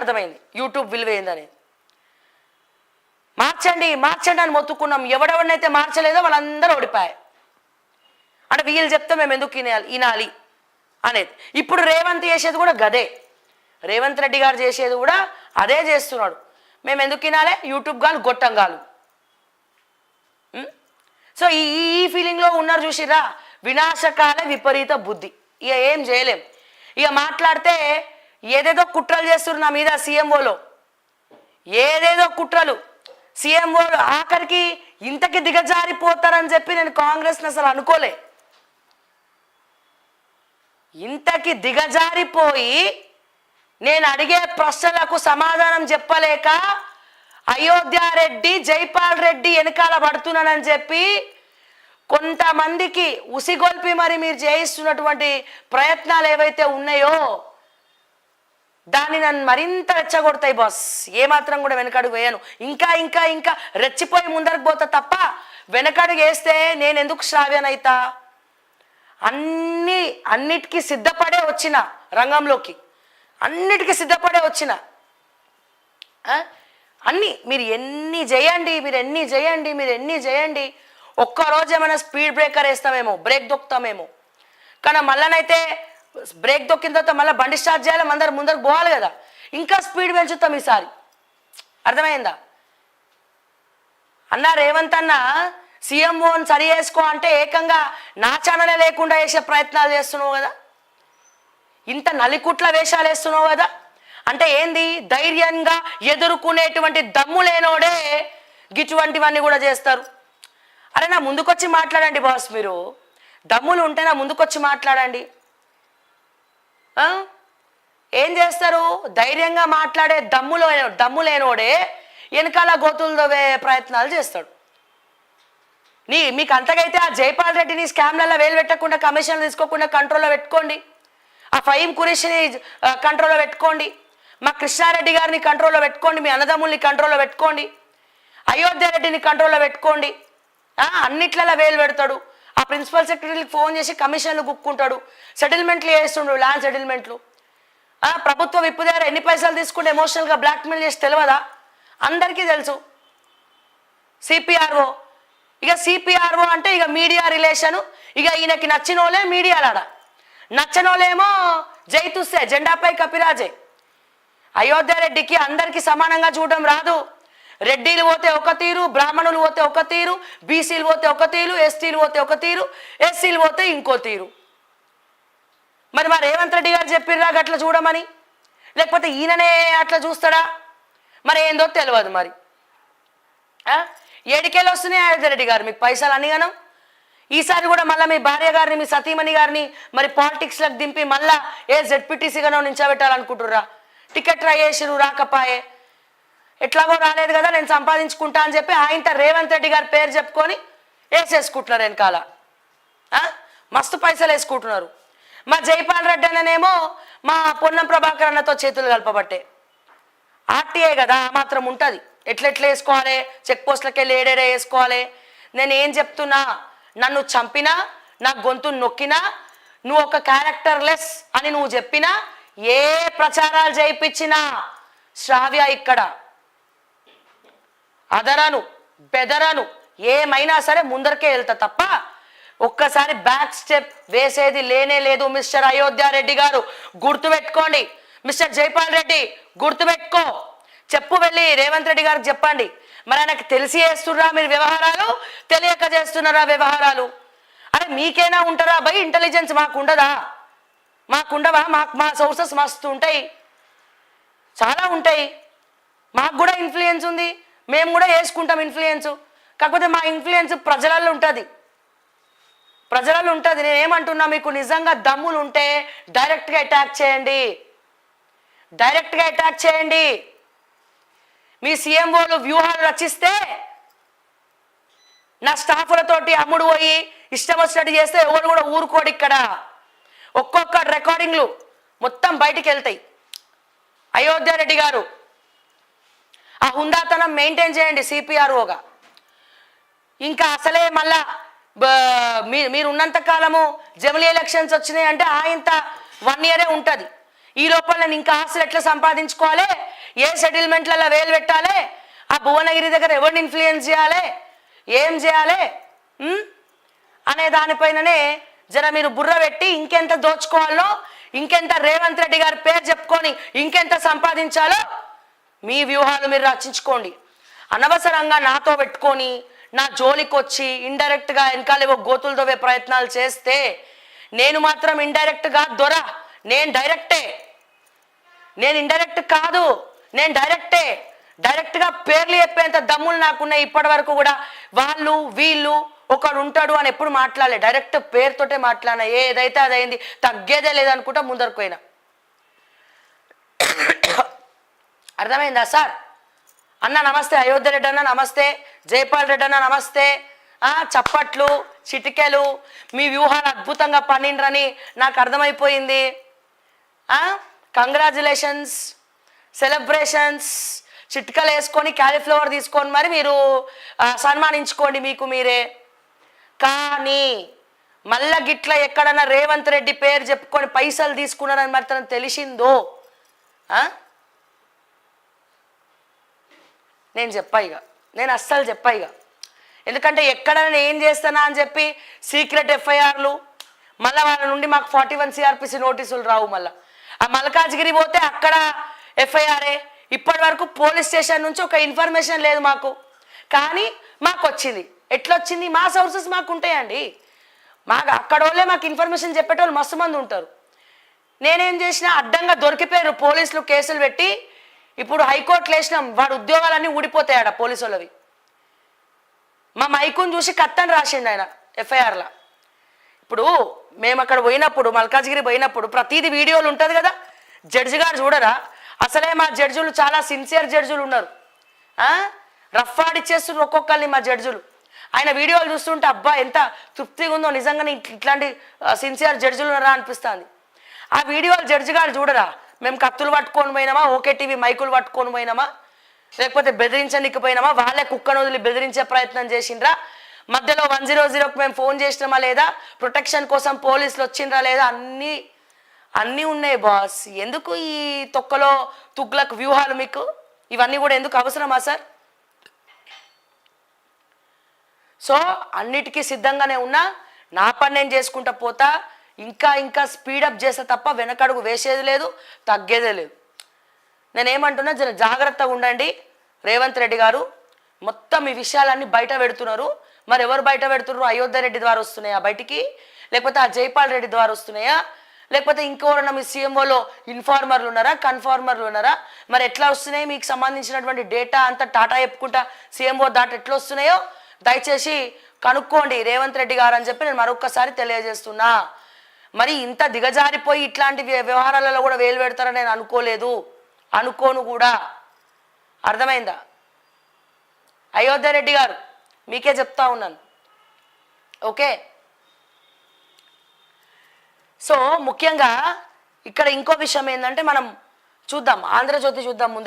అర్థమైంది యూట్యూబ్ విలువ ఏందనేది. మార్చండి మార్చండి అని మొత్తుకున్నాం. ఎవడెవరినైతే మార్చలేదో వాళ్ళందరూ ఓడిపోయారు. అంటే వీళ్ళు చెప్తే మేము ఎందుకు వినాలి అనేది. ఇప్పుడు రేవంత్ చేసేది కూడా గదే. రేవంత్ రెడ్డి గారు చేసేది కూడా అదే చేస్తున్నాడు. మేము ఎందుకు వినాలి? యూట్యూబ్ గాలు గొట్టంగాలు. సో ఈ ఫీలింగ్లో ఉన్నారు చూసిరా. వినాశకాల విపరీత బుద్ధి. ఇక ఏం చేయలేం. ఇక మాట్లాడితే ఏదేదో కుట్రలు చేస్తున్నారు నా మీద. సీఎంఓలో ఏదేదో కుట్రలు. సీఎంఓలు ఆఖరికి ఇంతకి దిగజారిపోతారని చెప్పి నేను కాంగ్రెస్ని అసలు అనుకోలే. ఇంతకి దిగజారిపోయి నేను అడిగే ప్రశ్నలకు సమాధానం చెప్పలేక అయోధ్యారెడ్డి జైపాల్ రెడ్డి వెనకాల పడుతున్నానని చెప్పి కొంతమందికి ఉసిగొల్పి మరి మీరు చేయిస్తున్నటువంటి ప్రయత్నాలు ఏవైతే ఉన్నాయో దాన్ని నన్ను మరింత రెచ్చగొడతాయి బాస్. ఏమాత్రం కూడా వెనకడుగు వేయను. ఇంకా ఇంకా ఇంకా రెచ్చిపోయి ముందరకు పోతా తప్ప వెనకడుగు వేస్తే నేను ఎందుకు శ్రావ్యనైతా? అన్నిటికీ సిద్ధపడే వచ్చిన రంగంలోకి, అన్నిటికీ సిద్ధపడే వచ్చిన. అన్నీ మీరు ఎన్ని చేయండి, మీరు ఎన్ని చేయండి, మీరు ఎన్ని చేయండి. ఒక్కరోజు ఏమైనా స్పీడ్ బ్రేకర్ వేస్తామేమో, బ్రేక్ దొక్కుతామేమో. కానీ మళ్ళనైతే బ్రేక్ దొక్కిన తర్వాత మళ్ళీ బండి స్టార్ట్ చేయాలి, ముందరకు పోవాలి కదా. ఇంకా స్పీడ్ పెంచుతాం ఈసారి. అర్థమైందా అన్న? రేవంత్ అన్న సీఎంఓని సరి చేసుకో అంటే ఏకంగా నా ఛానలే లేకుండా వేసే ప్రయత్నాలు చేస్తున్నావు కదా. ఇంత నలికుట్ల వేషాలు వేస్తున్నావు కదా. అంటే ఏంది? ధైర్యంగా ఎదుర్కొనేటువంటి దమ్ము లేనోడే గిటువంటివన్నీ కూడా చేస్తారు. అరే నా ముందుకొచ్చి మాట్లాడండి బాస్. మీరు దమ్ములు ఉంటే నా ముందుకొచ్చి మాట్లాడండి. ఏం చేస్తారు? ధైర్యంగా మాట్లాడే దమ్ము లేనోడే వెనకాల గోతులు దవ్వే ప్రయత్నాలు చేస్తాడు. మీకు అంతకైతే ఆ జైపాల్ రెడ్డిని స్కామ్లలో వేలు పెట్టకుండా, కమిషన్లు తీసుకోకుండా కంట్రోల్లో పెట్టుకోండి. ఆ ఫహీం ఖురేషిని కంట్రోల్లో పెట్టుకోండి. మా కృష్ణారెడ్డి గారిని కంట్రోల్లో పెట్టుకోండి. మీ అన్నదమ్ముల్ని కంట్రోల్లో పెట్టుకోండి. అయోధ్య రెడ్డిని కంట్రోల్లో పెట్టుకోండి. అన్నిట్లలో వేలు పెడతాడు. ఆ ప్రిన్సిపల్ సెక్రటరీకి ఫోన్ చేసి కమిషన్లు గుక్కుంటాడు. సెటిల్మెంట్లు చేస్తుండు, ల్యాండ్ సెటిల్మెంట్లు. ప్రభుత్వ విప్పు దగ్గర ఎన్ని పైసలు తీసుకుంటే ఎమోషనల్గా బ్లాక్మెయిల్ చేసి తెలియదా? అందరికీ తెలుసు. సిపిఆర్ఓ, ఇక సిపిఆర్ఓ అంటే ఇక మీడియా రిలేషను. ఇక ఈయనకి నచ్చినోళ్ళే మీడియాలాడ, నచ్చనోళ్ళేమో జైతుస్తే జెండాపై కపిరాజే. అయోధ్య రెడ్డికి అందరికీ సమానంగా చూడడం రాదు. రెడ్డిలు పోతే ఒక తీరు, బ్రాహ్మణులు పోతే ఒక తీరు, బీసీలు పోతే ఒక తీరు, ఎస్టీలు పోతే ఒక తీరు, ఎస్సీలు పోతే ఇంకో తీరు. మరి రేవంత్ రెడ్డి గారు చెప్పిర్రా అట్లా చూడమని? లేకపోతే ఈయననే అట్లా చూస్తాడా? మరి ఏందో తెలియదు. మరి ఏడికేళ్ళు వస్తున్నాయి అయోధ్య రెడ్డి గారు మీకు పైసలు అన్నిగానం? ఈసారి కూడా మళ్ళీ మీ భార్య గారిని, మీ సతీమణి గారిని మరి పాలిటిక్స్లకు దింపి మళ్ళా జెడ్పీటీసీగానో నించోబెట్టాలనుకుంటుర్రా? టికెట్ ట్రై చేసిరు, రాకపాయే. ఎట్లాగో రాలేదు కదా, నేను సంపాదించుకుంటా అని చెప్పి ఆయన రేవంత్ రెడ్డి గారి పేరు చెప్పుకొని వేసేసుకుంటున్నారు వెనకాల. మస్తు పైసలు వేసుకుంటున్నారు. మా జైపాల్ రెడ్డి అన్ననేమో మా పొన్నం ప్రభాకర్ అన్నతో చేతులు కలపబట్టే. ఆర్టీఐ కదా, ఆ మాత్రం ఉంటుంది. ఎట్లెట్లా వేసుకోవాలి, చెక్ పోస్టులకి వెళ్ళి ఏడేడే వేసుకోవాలి. నేను ఏం చెప్తున్నా, నన్ను చంపినా, నా గొంతు నొక్కినా, నువ్వు ఒక క్యారెక్టర్లెస్ అని నువ్వు చెప్పినా, ఏ ప్రచారాలు చేయించినా శ్రావ్య ఇక్కడ అదరను బెదరను ఏమైనా సరే ముందరికే వెళ్తా తప్ప ఒక్కసారి బ్యాక్ స్టెప్ వేసేది లేనే లేదు. మిస్టర్ అయోధ్య రెడ్డి గారు గుర్తుపెట్టుకోండి. మిస్టర్ జైపాల్ రెడ్డి గుర్తుపెట్టుకో. చెప్పు, వెళ్ళి రేవంత్ రెడ్డి గారికి చెప్పండి. మరి ఆయనకు తెలిసి చేస్తున్నారా మీరు వ్యవహారాలు, తెలియక చేస్తున్నారా వ్యవహారాలు? అరే మీకైనా ఉంటారా భయ్ ఇంటెలిజెన్స్? మాకుండదా? మాకుండవా? మా సోర్సెస్ మస్తు ఉంటాయి, చాలా ఉంటాయి. మాకు కూడా ఇన్ఫ్లుయెన్స్ ఉంది, మేము కూడా వేసుకుంటాం ఇన్ఫ్లుయెన్స్. కాకపోతే మా ఇన్ఫ్లుయెన్స్ ప్రజలలో ఉంటుంది, ప్రజలలో ఉంటుంది. నేనేమంటున్నా, మీకు నిజంగా దమ్ములు ఉంటే డైరెక్ట్గా అటాక్ చేయండి, డైరెక్ట్గా అటాక్ చేయండి. మీ సీఎంఓలు వ్యూహాలు రచిస్తే నా స్టాఫ్లతోటి అమ్ముడు పోయి ఇష్టం వచ్చినట్టు చేస్తే ఎవరు కూడా ఊరుకోడు. ఇక్కడ ఒక్కొక్క రికార్డింగ్లు మొత్తం బయటికి వెళ్తాయి. అయోధ్య రెడ్డి గారు ఆ హుందాతనం మెయింటైన్ చేయండి సిపిఆర్ఓగా. ఇంకా అసలే మళ్ళా మీరు ఉన్నంత కాలము జమిలీ ఎలక్షన్స్ వచ్చినాయి అంటే ఆయంత 1 year ఉంటుంది. ఈ లోపల నేను ఇంకా ఆస్తులు ఎట్లా సంపాదించుకోవాలి, ఏ సెటిల్మెంట్లలో వేలు పెట్టాలి, ఆ భువనగిరి దగ్గర ఎవరిని ఇన్ఫ్లుయెన్స్ చేయాలి, ఏం చేయాలి అనే దానిపైననే జర మీరు బుర్ర పెట్టి ఇంకెంత దోచుకోవాలో, ఇంకెంత రేవంత్ రెడ్డి గారి పేరు చెప్పుకొని ఇంకెంత సంపాదించాలో మీ వ్యూహాలు మీరు రచించుకోండి. అనవసరంగా నాతో పెట్టుకొని నా జోలికి వచ్చి ఇండైరెక్ట్గా వెనకాలేవో గోతులు దొవ్వే ప్రయత్నాలు చేస్తే నేను మాత్రం ఇండైరెక్ట్గా దొర, నేను డైరెక్టే, నేను ఇండైరెక్ట్ కాదు, నేను డైరెక్టే. డైరెక్ట్గా పేర్లు చెప్పేంత దమ్ములు నాకున్నాయి. ఇప్పటి వరకు కూడా వాళ్ళు వీళ్ళు ఒకడు ఉంటాడు అని ఎప్పుడు మాట్లాడలే, డైరెక్ట్ పేరుతోటే మాట్లాడినా. ఏదైతే అదైంది, తగ్గేదే లేదనుకుంటా ముందరకు పోయినా. అర్థమైందా సార్? అన్న నమస్తే, అయోధ్య రెడ్డి అన్న నమస్తే, జైపాల్ రెడ్డి అన్న నమస్తే. చప్పట్లు చిటికెలు, మీ వ్యూహాలు అద్భుతంగా పన్నిండ్రని నాకు అర్థమైపోయింది. Congratulations, celebrations. చిట్కలు వేసుకొని క్యాలీఫ్లవర్ తీసుకొని మరి మీరు సన్మానించుకోండి మీకు మీరే. కానీ మళ్ళా గిట్ల ఎక్కడన్నా రేవంత్ రెడ్డి పేరు చెప్పుకొని పైసలు తీసుకున్నారని మరి తనకు తెలిసిందో నేను చెప్పా ఇక, నేను అస్సలు చెప్పా ఇక. ఎందుకంటే ఎక్కడ ఏం చేస్తానా అని చెప్పి సీక్రెట్ ఎఫ్ఐఆర్లు, మళ్ళీ వాళ్ళ నుండి మాకు 41 CRPC నోటీసులు రావు. మళ్ళీ ఆ మల్కాజ్గిరి పోతే అక్కడ ఎఫ్ఐఆర్ఏ. ఇప్పటి వరకు పోలీస్ స్టేషన్ నుంచి ఒక ఇన్ఫర్మేషన్ లేదు మాకు, కానీ మాకు వచ్చింది. ఎట్లా వచ్చింది? మా సోర్సెస్ మాకు ఉంటాయండి. మాకు అక్కడ వాళ్ళే మాకు ఇన్ఫర్మేషన్ చెప్పేటోళ్ళు మస్తు మంది ఉంటారు. నేనేం చేసినా అడ్డంగా దొరికిపోయారు పోలీసులు, కేసులు పెట్టి ఇప్పుడు హైకోర్టులో వేసినాం. వాడు ఉద్యోగాలన్నీ ఊడిపోతాయట పోలీసు వాళ్ళవి. మా మైకుని చూసి కత్తని రాసిండు ఆయన ఎఫ్ఐఆర్లో. ఇప్పుడు మేము అక్కడ పోయినప్పుడు, మల్కాజ్గిరి పోయినప్పుడు ప్రతిదీ వీడియోలు ఉంటుంది కదా. జడ్జి గారు చూడరా? అసలే మా జడ్జులు చాలా సిన్సియర్ జడ్జులు ఉన్నారు. రఫ్ ఆడిచ్చేస్తున్నారు ఒక్కొక్కరిని మా జడ్జులు. ఆయన వీడియోలు చూస్తుంటే అబ్బా ఎంత తృప్తిగా ఉందో, నిజంగానే ఇట్లాంటి సిన్సియర్ జడ్జులు ఉన్నారా అనిపిస్తుంది. ఆ వీడియోలు జడ్జి గారు చూడరా? మేము కత్తులు పట్టుకొని పోయినామా, ఓకే టీవీ మైకులు పట్టుకొని పోయినామా, లేకపోతే బెదిరించడానికి పోయినామా, వాళ్ళే కుక్కను వదిలి బెదిరించే ప్రయత్నం చేసిండ్రా, మధ్యలో 100కు మేము ఫోన్ చేసినామా లేదా, ప్రొటెక్షన్ కోసం పోలీసులు వచ్చిండ్రా లేదా, అన్నీ ఉన్నాయి బాస్. ఎందుకు ఈ తొక్కలో తుగ్లక్ వ్యూహాలు మీకు? ఇవన్నీ కూడా ఎందుకు అవసరమా సార్? సో అన్నిటికీ సిద్ధంగానే ఉన్నా, నా పని నేను చేసుకుంటా పోతా. ఇంకా ఇంకా స్పీడప్ చేస్తే తప్ప వెనకడుగు వేసేది లేదు, తగ్గేదే లేదు. నేనేమంటున్నా, జర జాగ్రత్తగా ఉండండి. రేవంత్ రెడ్డి గారు మొత్తం ఈ విషయాలన్నీ బయట పెడుతున్నారు. మరి ఎవరు బయట పెడుతున్నారు? అయోధ్య రెడ్డి ద్వారా వస్తున్నాయా బయటికి, లేకపోతే ఆ జైపాల్ రెడ్డి ద్వారా వస్తున్నాయా, లేకపోతే ఇంకెవరన్నా మీ సీఎంఓలో ఇన్ఫార్మర్లు ఉన్నారా, కన్ఫార్మర్లు ఉన్నారా? మరి ఎట్లా వస్తున్నాయి మీకు సంబంధించినటువంటి డేటా అంతా టాటా చెప్పుకుంటా సీఎంఓ దాట ఎట్లా వస్తున్నాయో దయచేసి కనుక్కోండి రేవంత్ రెడ్డి గారు అని చెప్పి నేను మరొక్కసారి తెలియజేస్తున్నా. మరి ఇంత దిగజారిపోయి ఇట్లాంటి వ్యవహారాలలో కూడా వేలు పెడతారని నేను అనుకోలేదు, అనుకోను కూడా. అర్థమైందా? అయోధ్య రెడ్డి గారు మీకే చెప్తా ఉన్నాను, ఓకే? సో ముఖ్యంగా ఇక్కడ ఇంకో విషయం ఏంటంటే, మనం చూద్దాం, ఆంధ్రజ్యోతి చూద్దాం ముందుగా.